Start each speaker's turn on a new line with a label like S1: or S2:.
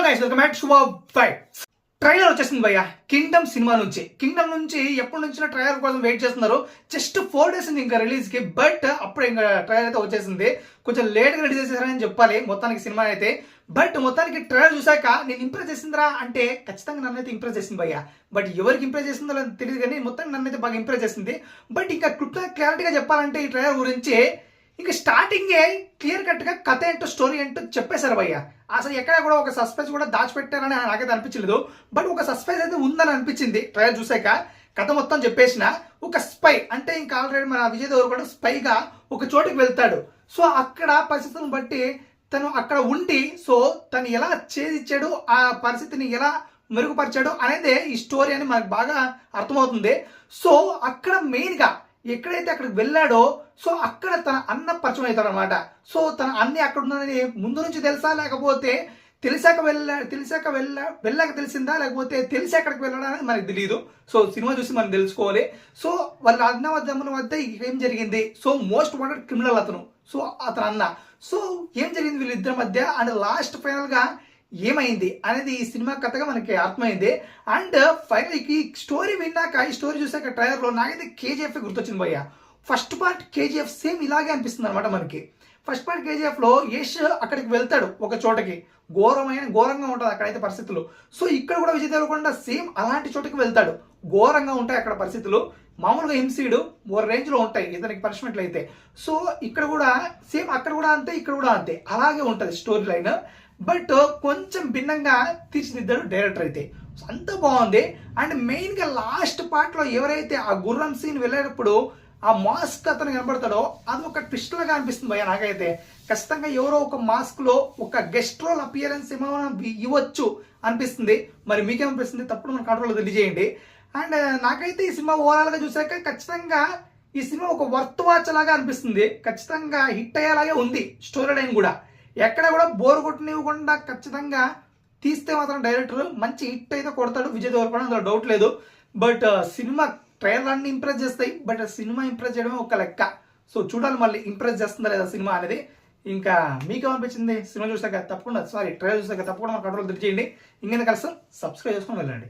S1: Guys welcome back శుభ by. Trailer వచ్చేసింది భయ్య కింగ్డమ్ సినిమా నుంచి. కింగ్డమ్ నుంచి ఎప్పటి నుంచి ట్రైలర్ కోసం వెయిట్ చేస్తున్నారు. జస్ట్ 4 days ఉంది ఇంకా రిలీజ్ కి. బట్ అప్పుడు ఇంకా ట్రైలర్ అయితే వచ్చేసింది. కొంచెం లేట్ గా రిలీజ్ చేశారని చెప్పాలి మొత్తానికి సినిమా అయితే. బట్ మొత్తానికి ట్రైలర్ చూసాక నేను ఇంప్రెస్ చేసిందిరా అంటే ఖచ్చితంగా నన్ను అయితే ఇంప్రెస్ చేసింది భయ్య. బట్ ఎవరికి ఇంప్రెస్ చేసిందో తెలియదు కానీ మొత్తం నన్ను అయితే బాగా ఇంప్రెస్ చేసింది. బట్ ఇంకా క్లారిటీగా చెప్పాలంటే ఈ ట్రైలర్ గురించి ఇంకా స్టార్టింగే క్లియర్ కట్ గా కథ ఏంటో స్టోరీ ఏంటో చెప్పేశారు భయ్య. అసలు ఎక్కడ కూడా ఒక సస్పెన్స్ కూడా దాచిపెట్టారని నాకైతే అనిపించలేదు. బట్ ఒక సస్పెన్స్ అయితే ఉందని అనిపించింది ట్రైలర్ చూసాక. కథ మొత్తం చెప్పేసిన ఒక స్పై అంటే ఇంకా ఆల్రెడీ మన విజయ్ దేవరకొండ స్పైగా ఒక చోటుకి వెళ్తాడు. సో అక్కడ పరిస్థితులను బట్టి తను అక్కడ ఉండి సో తను ఎలా ఛేదించాడు, ఆ పరిస్థితిని ఎలా మెరుగుపరిచాడు అనేది ఈ స్టోరీ అని మనకు బాగా అర్థమవుతుంది. సో అక్కడ మెయిన్ గా ఎక్కడైతే అక్కడికి వెళ్ళాడో సో అక్కడ తన అన్న పరిచయం అవుతాడు అనమాట. సో తన అన్ని అక్కడ ఉన్నది ముందు నుంచి తెలుసా, లేకపోతే వెళ్ళాక తెలిసిందా, లేకపోతే తెలిసి అక్కడికి వెళ్ళడా అనేది మనకు తెలియదు. సో సినిమా చూసి మనం తెలుసుకోవాలి. సో వాళ్ళ అన్న వద్ద ఏం జరిగింది, సో మోస్ట్ వాంటెడ్ క్రిమినల్ అతను, సో అతను అన్న, సో ఏం జరిగింది వీళ్ళిద్దరి మధ్య అండ్ లాస్ట్ ఫైనల్ గా ఏమైంది అనేది ఈ సినిమా కథగా మనకి అర్థమైంది. అండ్ ఫైనల్ ఈ స్టోరీ విన్నాక, ఈ స్టోరీ చూసాక ట్రైలర్ లో నాకైతే కేజీఎఫ్ గుర్తొచ్చింది భయ్య. ఫస్ట్ పార్ట్ కేజీఎఫ్ సేమ్ ఇలాగే అనిపిస్తుంది అనమాట మనకి. ఫస్ట్ పార్ట్ కేజీఎఫ్ లో యష్ అక్కడికి వెళ్తాడు ఒక చోటకి, ఘోరంగా ఉంటుంది అక్కడైతే పరిస్థితులు. సో ఇక్కడ కూడా విజయ్ దేవరకొండ సేమ్ అలాంటి చోటకి వెళ్తాడు. ఘోరంగా ఉంటాయి అక్కడ పరిస్థితులు. మామూలుగా హింసీడు ఓ రేంజ్ లో ఉంటాయి ఇతనికి పనిష్మెంట్లు అయితే. సో ఇక్కడ కూడా సేమ్ అక్కడ కూడా అంతే, ఇక్కడ కూడా అంతే, అలాగే ఉంటుంది స్టోరీ లైన్. బట్ కొంచెం భిన్నంగా తీర్చిదిద్దాడు డైరెక్టర్ అయితే. అంత బాగుంది. అండ్ మెయిన్ గా లాస్ట్ పార్ట్ లో ఎవరైతే ఆ గుర్రం సీన్ వెళ్ళేటప్పుడు ఆ మాస్క్ అతను కనబడతాడో అది ఒక ట్విస్ట్ లాగా అనిపిస్తుంది భయ్య నాకైతే. ఖచ్చితంగా ఎవరో ఒక మాస్క్ లో ఒక గెస్ట్ రోల్ అపియరెన్స్ ఏమో ఇవ్వచ్చు అనిపిస్తుంది. మరి మీకేమనిపిస్తుంది? తప్పుడు మన కంట్రోల్లో తెలియజేయండి. అండ్ నాకైతే ఈ సినిమా ఓవరాల్ గా చూసాక ఖచ్చితంగా ఈ సినిమా ఒక వర్త్ వాచ్ లాగా అనిపిస్తుంది. ఖచ్చితంగా హిట్ అయ్యేలాగే ఉంది స్టోరీ లైన్ కూడా. ఎక్కడ కూడా బోర్ కొట్టనివ్వకుండా ఖచ్చితంగా తీస్తే మాత్రం డైరెక్టర్ మంచి హిట్ అయితే కొడతాడు విజయ్ దేవరకొండ, అందులో డౌట్ లేదు. బట్ సినిమా ట్రైలర్ అన్ని ఇంప్రెస్ చేస్తాయి, బట్ సినిమా ఇంప్రెస్ చేయడమే ఒక లెక్క. సో చూడాలి మళ్ళీ ఇంప్రెస్ చేస్తుందా లేదా సినిమా అనేది. ఇంకా మీకేమనిపించింది సినిమా చూసాక? తప్పకుండా ట్రైలర్ చూసాక తప్పకుండా మన కంట్రోల్ తెలియజేయండి. ఇంకెందుకు కలిసి సబ్స్క్రైబ్ చేసుకొని వెళ్ళండి.